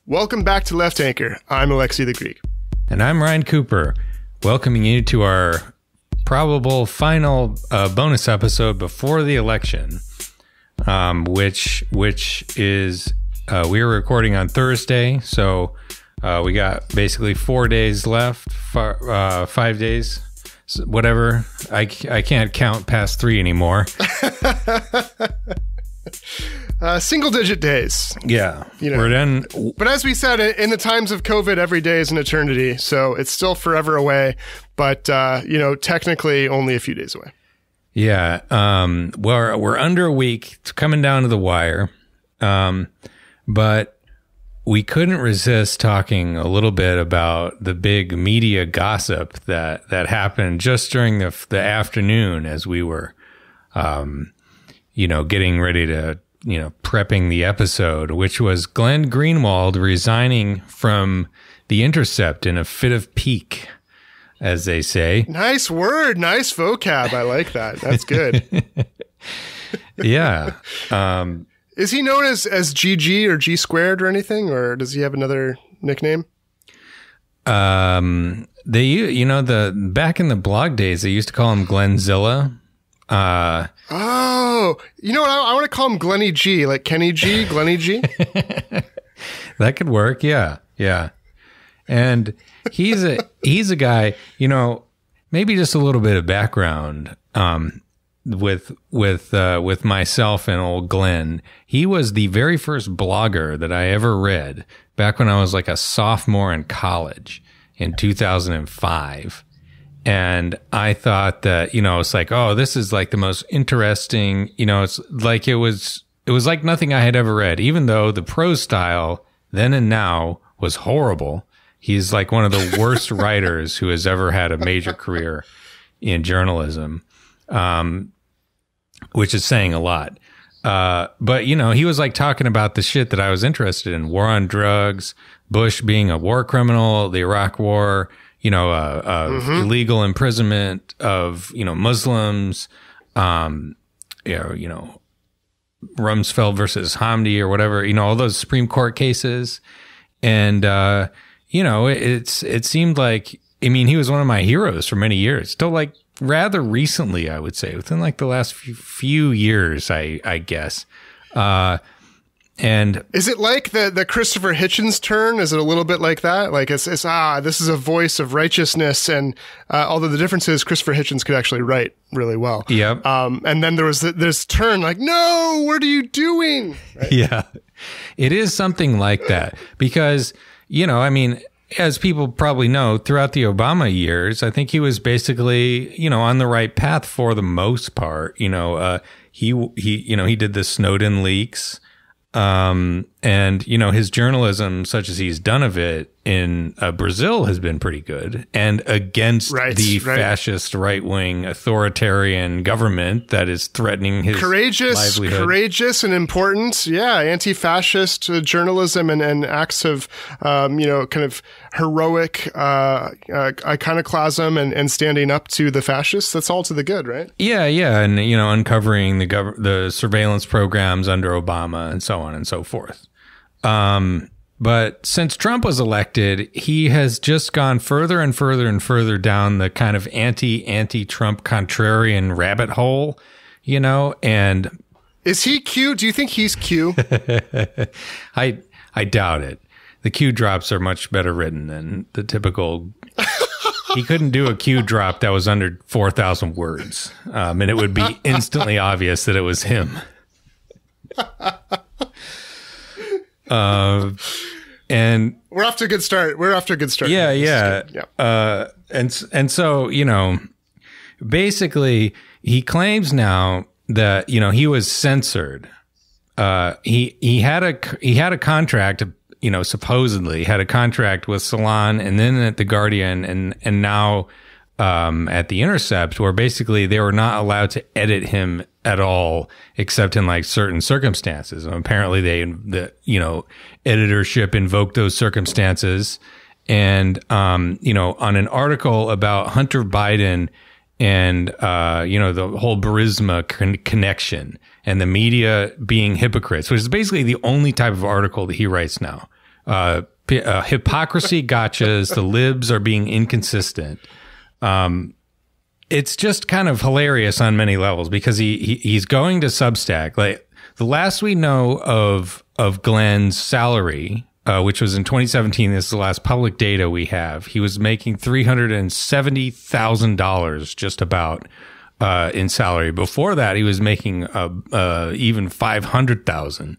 Welcome back to Left Anchor. I'm Alexi the Greek. And I'm Ryan Cooper, welcoming you to our probable final bonus episode before the election, which is we are recording on Thursday, so we got basically 4 days left, 5 days, whatever. I can't count past 3 anymore. Single-digit days. Yeah, we're done. But as we said, in the times of COVID, every day is an eternity. So it's still forever away. But technically, only a few days away. Yeah, we're under a week. It's coming down to the wire. But we couldn't resist talking a little bit about the big media gossip that happened just during the afternoon as we were, getting ready to. Prepping the episode, which was Glenn Greenwald resigning from The Intercept in a fit of pique, as they say. Nice word. Nice vocab. I like that. That's good. Yeah. Is he known as GG or G squared or anything, or does he have another nickname? Back in the blog days, they used to call him Glenzilla. You know what? I want to call him Glenny G, like Kenny G, Glenny G. That could work. Yeah. Yeah. And he's a guy, maybe just a little bit of background, with myself and old Glenn. He was the very first blogger that I ever read back when I was like a sophomore in college in 2005. And I thought that, it's like, oh, this is like the most interesting, it's like it was like nothing I had ever read, even though the prose style then and now was horrible. He's like one of the worst writers who has ever had a major career in journalism, which is saying a lot. But, he was like talking about the shit that I was interested in: war on drugs, Bush being a war criminal, the Iraq War, illegal imprisonment of, Muslims, Rumsfeld versus Hamdi or whatever, all those Supreme Court cases. And, it seemed like, he was one of my heroes for many years, still like rather recently, I would say, within like the last few years, I guess. And is it like the Christopher Hitchens turn? Is it a little bit like that? Like this is a voice of righteousness, and although the difference is Christopher Hitchens could actually write really well. Yep. And then there was this turn, like, no, what are you doing? Right? Yeah, it is something like that because as people probably know, throughout the Obama years, I think he was basically on the right path for the most part. He did the Snowden leaks. And his journalism, such as he's done of it in Brazil, has been pretty good, and against the fascist right-wing authoritarian government that is threatening his livelihood. Courageous and important. Yeah. Anti-fascist journalism and acts of, kind of heroic, iconoclasm and standing up to the fascists. That's all to the good, right? Yeah. Yeah. And, uncovering the surveillance programs under Obama and so on and so forth. But since Trump was elected, he has just gone further and further and further down the kind of anti-Trump contrarian rabbit hole, and is he Q? Do you think he's Q? I doubt it. The Q drops are much better written than the typical. He couldn't do a Q drop that was under 4,000 words. And it would be instantly obvious that it was him. And we're off to a good start. Yeah. Yeah. And so, basically he claims now that, he was censored. He had a contract, supposedly had a contract with Salon and then at The Guardian and now, at The Intercept, where basically they were not allowed to edit him at all, except in like certain circumstances. And apparently the editorship invoked those circumstances. And, on an article about Hunter Biden and, the whole Burisma connection and the media being hypocrites, which is basically the only type of article that he writes now. hypocrisy gotchas. The libs are being inconsistent. It's just kind of hilarious on many levels because he's going to Substack. Like the last we know of Glenn's salary, which was in 2017. This is the last public data we have. He was making $370,000 just about in salary. Before that, he was making even $500,000.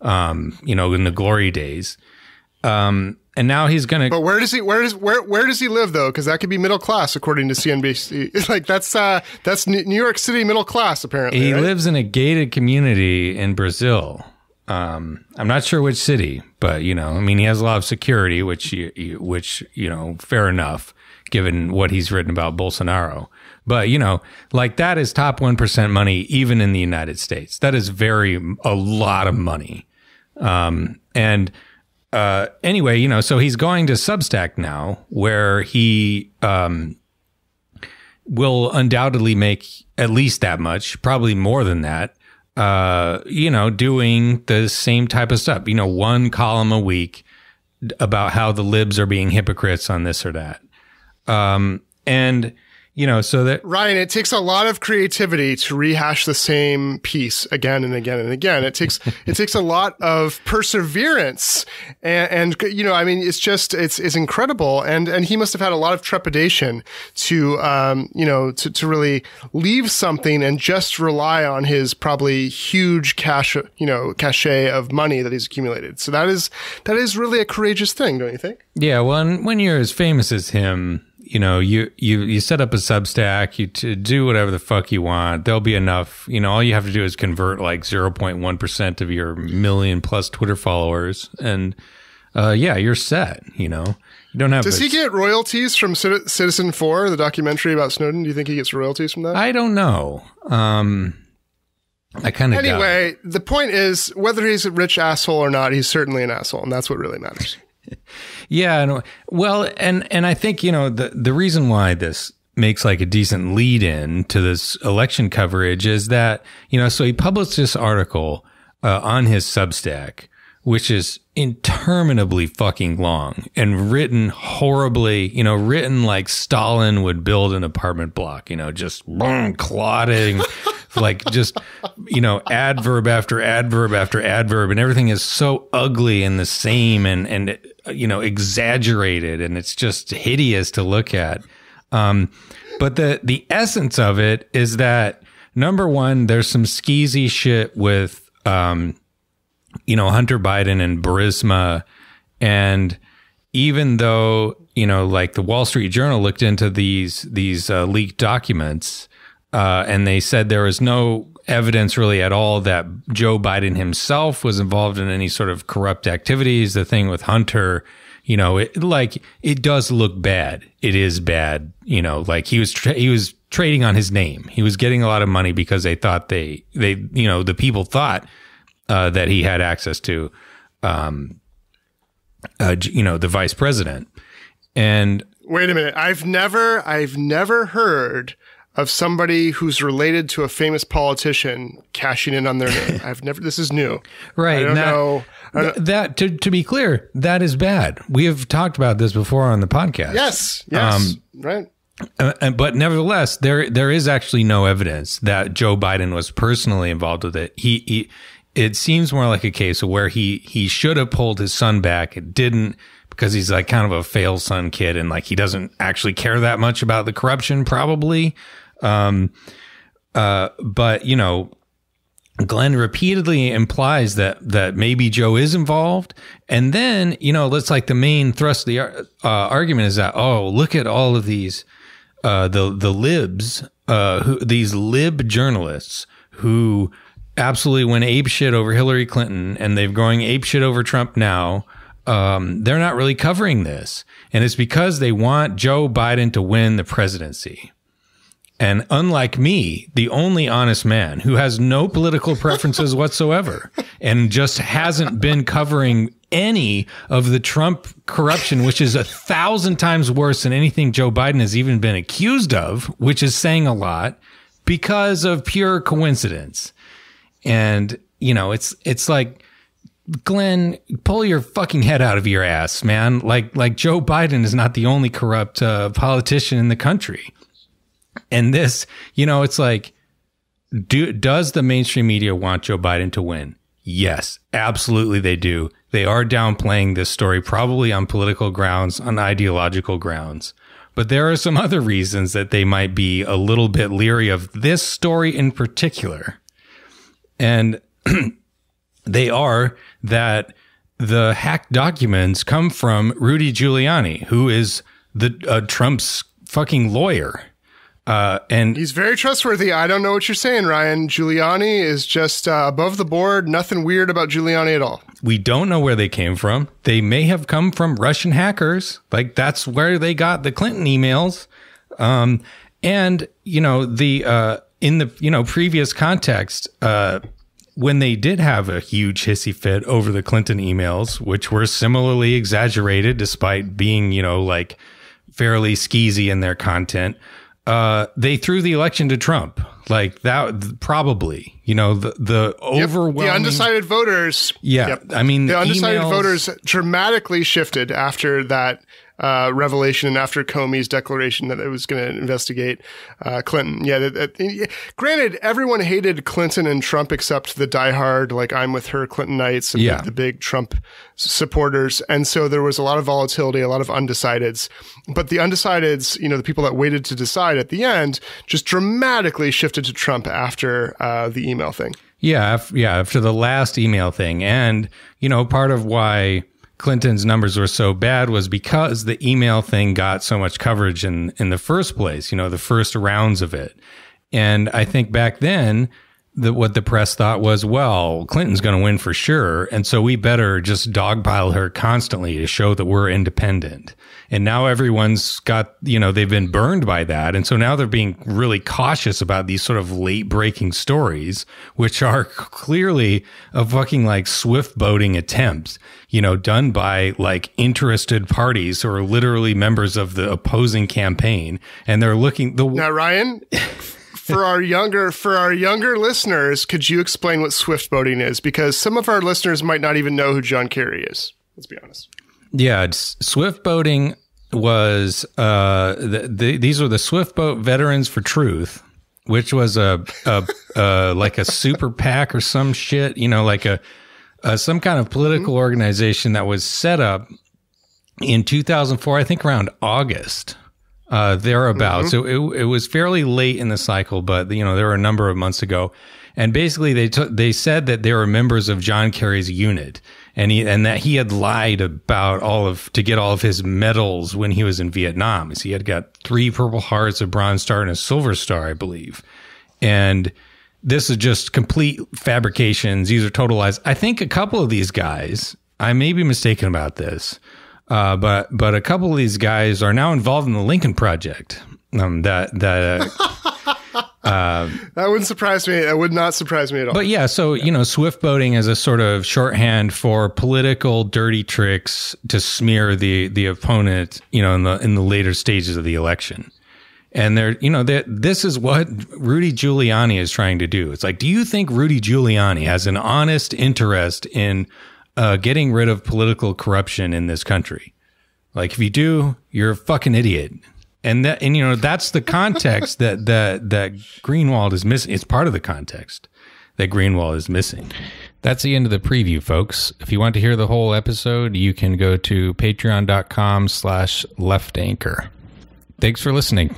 In the glory days. And now he's going to. But where does he live though? Because that could be middle class according to CNBC. Like that's New York City middle class apparently. He right? lives in a gated community in Brazil. I'm not sure which city, but he has a lot of security, which fair enough given what he's written about Bolsonaro. But that is top 1% money even in the United States. That is a lot of money. Anyway, so he's going to Substack now, where he will undoubtedly make at least that much, probably more than that, doing the same type of stuff, one column a week about how the libs are being hypocrites on this or that. So that Ryan, it takes a lot of creativity to rehash the same piece again and again and again. It takes a lot of perseverance, and it's incredible. And he must have had a lot of trepidation to really leave something and just rely on his probably huge cachet of money that he's accumulated. So that is really a courageous thing, don't you think? Yeah. Well, when you're as famous as him, you set up a Substack, you do whatever the fuck you want. There'll be enough, all you have to do is convert like 0.1% of your million plus Twitter followers. And, you're set, you don't have. Does he get royalties from Citizen 4, the documentary about Snowden? Do you think he gets royalties from that? I don't know. I kind of Anyway, the point is whether he's a rich asshole or not, he's certainly an asshole. And that's what really matters. Yeah. Well, and I think, the reason why this makes like a decent lead in to this election coverage is that, so he published this article on his Substack, which is interminably fucking long and written horribly, written like Stalin would build an apartment block, just clotting, like just, adverb after adverb after adverb. And everything is so ugly and the same and exaggerated. And it's just hideous to look at. But the essence of it is that, number one, there's some skeezy shit with, Hunter Biden and Burisma. And even though, like the Wall Street Journal looked into these leaked documents, and they said there was no evidence really at all that Joe Biden himself was involved in any sort of corrupt activities. The thing with Hunter, it does look bad. It is bad. Like he was trading on his name. He was getting a lot of money because they thought the people thought that he had access to, the vice president. And wait a minute. I've never heard of somebody who's related to a famous politician cashing in on their name. This is new. Right. I don't know. That to be clear, that is bad. We have talked about this before on the podcast. Yes. Right. But nevertheless, there is actually no evidence that Joe Biden was personally involved with it. It seems more like a case of where he should have pulled his son back. It didn't, because he's like kind of a fail son kid and like he doesn't actually care that much about the corruption probably. But Glenn repeatedly implies that maybe Joe is involved. And then, that's like the main thrust of the argument is that, oh, look at all of these, the libs, these lib journalists who absolutely went apeshit over Hillary Clinton, and they're going apeshit over Trump now. They're not really covering this. And it's because they want Joe Biden to win the presidency. And unlike me, the only honest man who has no political preferences whatsoever and just hasn't been covering any of the Trump corruption, which is 1,000 times worse than anything Joe Biden has even been accused of, which is saying a lot because of pure coincidence. And, it's like Glenn, pull your fucking head out of your ass, man. Like Joe Biden is not the only corrupt politician in the country. And this, it's like, does the mainstream media want Joe Biden to win? Yes, absolutely they do. They are downplaying this story, probably on political grounds, on ideological grounds. But there are some other reasons that they might be a little bit leery of this story in particular. And they are that the hacked documents come from Rudy Giuliani, who is Trump's fucking lawyer. And he's very trustworthy. I don't know what you're saying, Ryan. Giuliani is just above the board. Nothing weird about Giuliani at all. We don't know where they came from. They may have come from Russian hackers. Like, that's where they got the Clinton emails. And, in the, previous context, when they did have a huge hissy fit over the Clinton emails, which were similarly exaggerated despite being, fairly skeezy in their content, they threw the election to Trump. Like that, probably, the overwhelming, the undecided voters. Yeah. Yep. I mean, the undecided voters dramatically shifted after that revelation and after Comey's declaration that it was going to investigate Clinton. Yeah. Granted, everyone hated Clinton and Trump except the diehard, like I'm with her Clintonites and the big Trump supporters. And so there was a lot of volatility, a lot of undecideds. But the undecideds, the people that waited to decide at the end, just dramatically shifted to Trump after the email thing. Yeah. After the last email thing. And, part of why Clinton's numbers were so bad was because the email thing got so much coverage in the first place, the first rounds of it. And I think back then, what the press thought was, well, Clinton's going to win for sure. And so we better just dogpile her constantly to show that we're independent. And now everyone's got, they've been burned by that. And so now they're being really cautious about these sort of late breaking stories, which are clearly a fucking like swift boating attempt, done by like interested parties who are literally members of the opposing campaign. And they're looking now, Ryan, for our younger listeners, could you explain what swift boating is? Because some of our listeners might not even know who John Kerry is. Let's be honest. Yeah, swift boating was these were the Swift Boat Veterans for Truth, which was a like a super PAC or some shit, like some kind of political organization that was set up in 2004, I think around August, thereabouts. So it was fairly late in the cycle, but there were a number of months ago. And basically they said that they were members of John Kerry's unit and that he had lied about to get all of his medals when he was in Vietnam. So he had got 3 Purple Hearts, a Bronze Star, and a Silver Star, I believe. And this is just complete fabrications. These are total lies. I think a couple of these guys, I may be mistaken about this, but a couple of these guys are now involved in the Lincoln Project. That wouldn't surprise me. That would not surprise me at all. But yeah, so, swift boating is a sort of shorthand for political dirty tricks to smear the opponent, in the later stages of the election. And this is what Rudy Giuliani is trying to do. It's like, do you think Rudy Giuliani has an honest interest in getting rid of political corruption in this country? Like, if you do, you're a fucking idiot. And that's the context that Greenwald is missing. It's part of the context that Greenwald is missing. That's the end of the preview, folks. If you want to hear the whole episode, you can go to patreon.com/leftanchor. Thanks for listening.